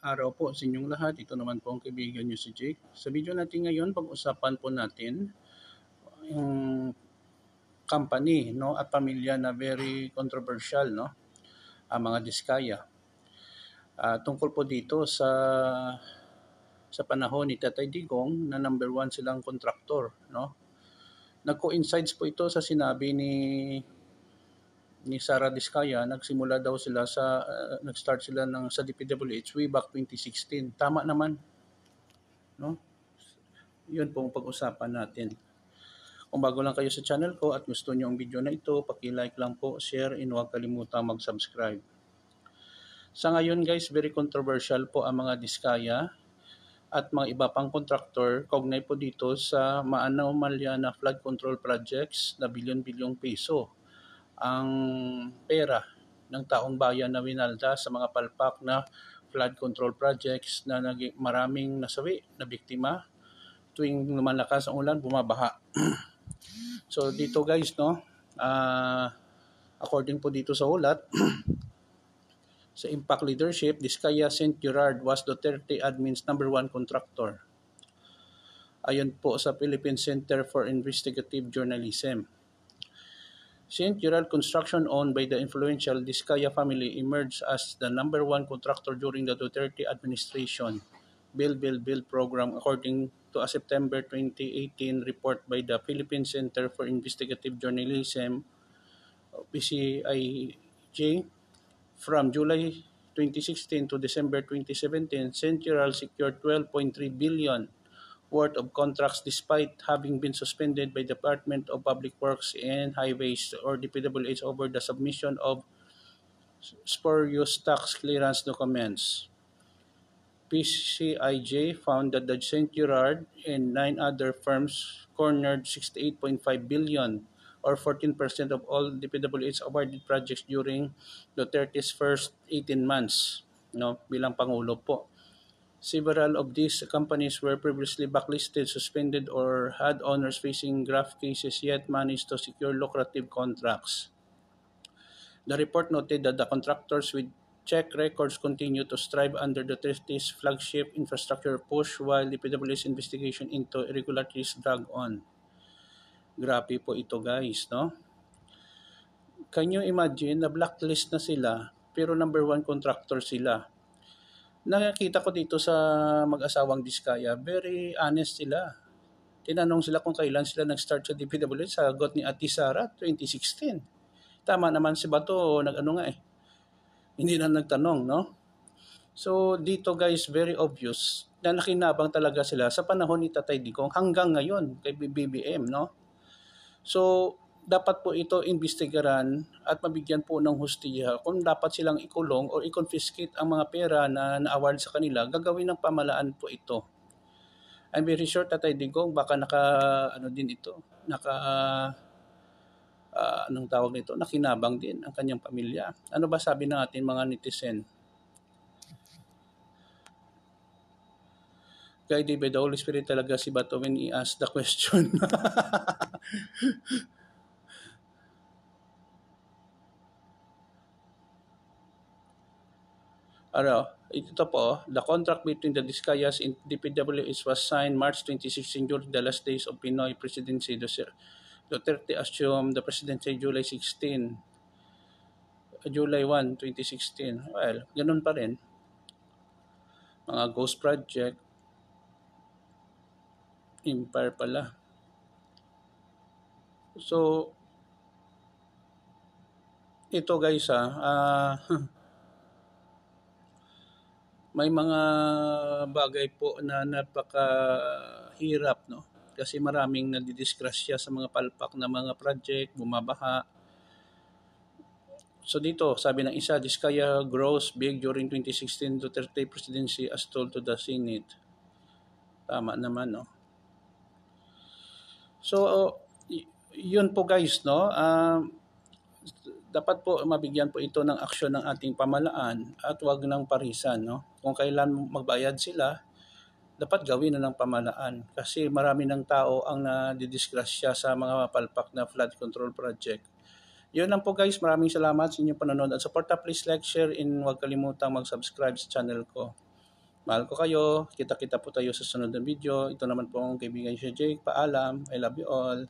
araw po sa inyong lahat. Ito naman po ang kaibigan nyo si Jake. Sa video natin ngayon, pag-usapan po natin yung company, no, at pamilya na very controversial, no, ang mga Diskaya. Tungkol po dito sa panahon ni Tatay Digong na number 1 silang kontraktor, no. Nag-coincides po ito sa sinabi ni Sara Diskaya. Nagsimula daw sila nag-start sila sa DPWH way back 2016. Tama naman, no? Yun po ang pag-usapan natin. Kung bago lang kayo sa channel ko at gusto niyo ang video na ito, paki-like lang po, share, and huwag kalimutang mag-subscribe. Sa ngayon guys, very controversial po ang mga Diskaya at mga iba pang kontraktor kaugnay po dito sa maanomalya na flood control projects na bilyon-bilyong piso ang pera ng taong bayan na winalda sa mga palpak na flood control projects na maraming nasawi na biktima tuwing lumalakas ang ulan, bumabaha. So dito guys, no, according po dito sa ulat sa Impact Leadership, Diskaya St. Gerard was Duterte admin's number 1 contractor. Ayon po sa Philippine Center for Investigative Journalism. St. Gerard Construction, owned by the influential Diskaya family, emerged as the number 1 contractor during the Duterte administration Build program, according to a September 2018 report by the Philippine Center for Investigative Journalism, PCIJ. From July 2016 to December 2017, St. Gerard secured 12.3 billion worth of contracts despite having been suspended by the Department of Public Works and Highways or DPWH over the submission of spurious tax clearance documents. PCIJ found that the St. Gerard and 9 other firms cornered 68.5 billion or 14% of all DPWH awarded projects during Duterte's first 18 months, no, bilang Pangulo po. Several of these companies were previously blacklisted, suspended, or had owners facing grave cases yet managed to secure lucrative contracts. The report noted that the contractors with check records continue to strive under Duterte's flagship infrastructure push while the DPWH's investigation into irregularities drag on. Grabe po ito guys, no? Can you imagine na blacklist na sila pero number 1 contractor sila? Nakikita ko dito sa mag-asawang Diskaya, very honest sila. Tinanong sila kung kailan sila nag-start sa DPWH, sagot ni Ate Sara, 2016. Tama naman si Bato, hindi na nagtanong, no? So dito guys, very obvious na nakinabang talaga sila sa panahon ni Tatay Digong hanggang ngayon kay BBM, no? So dapat po ito imbestigaran at mabigyan po ng hustisya kung dapat silang ikulong o i-confiscate ang mga pera na na-award sa kanila. Gagawin ng pamahalaan po ito. I'm very sure Tatay Digong baka nakinabang din ang kanyang pamilya. Ano ba sabi ng ating mga netizen? Guided by the Holy Spirit talaga si Bato when he asked the question. Ito po, the contract between the Diskayas and DPWH was signed March 2016 during the last days of Pinoy presidency. Duterte assumed the presidency July 1, 2016. Well, ganun pa rin. Mga ghost project, Empire pala. So, ito guys may mga bagay po na napakahirap, no? Kasi maraming nadidisgrasya sa mga palpak na mga project, bumabaha. So dito, sabi ng isa, Diskaya grows big during 2016 Duterte presidency as told to the Senate. Tama naman, no? So, yun po guys, no? Dapat po mabigyan po ito ng aksyon ng ating pamahalaan at wag ng parisan, no? Kung kailan magbayad sila, dapat gawin na ng pamahalaan kasi marami ng tao ang nadidisgrasya sa mga palpak na flood control project. Yun lang po guys, maraming salamat sa inyong panonood at suporta. Please like, share, and huwag kalimutang mag-subscribe sa channel ko. Mahal ko kayo. Kita-kita po tayo sa sunod na video. Ito naman po ang kaibigan si Jake. Paalam. I love you all.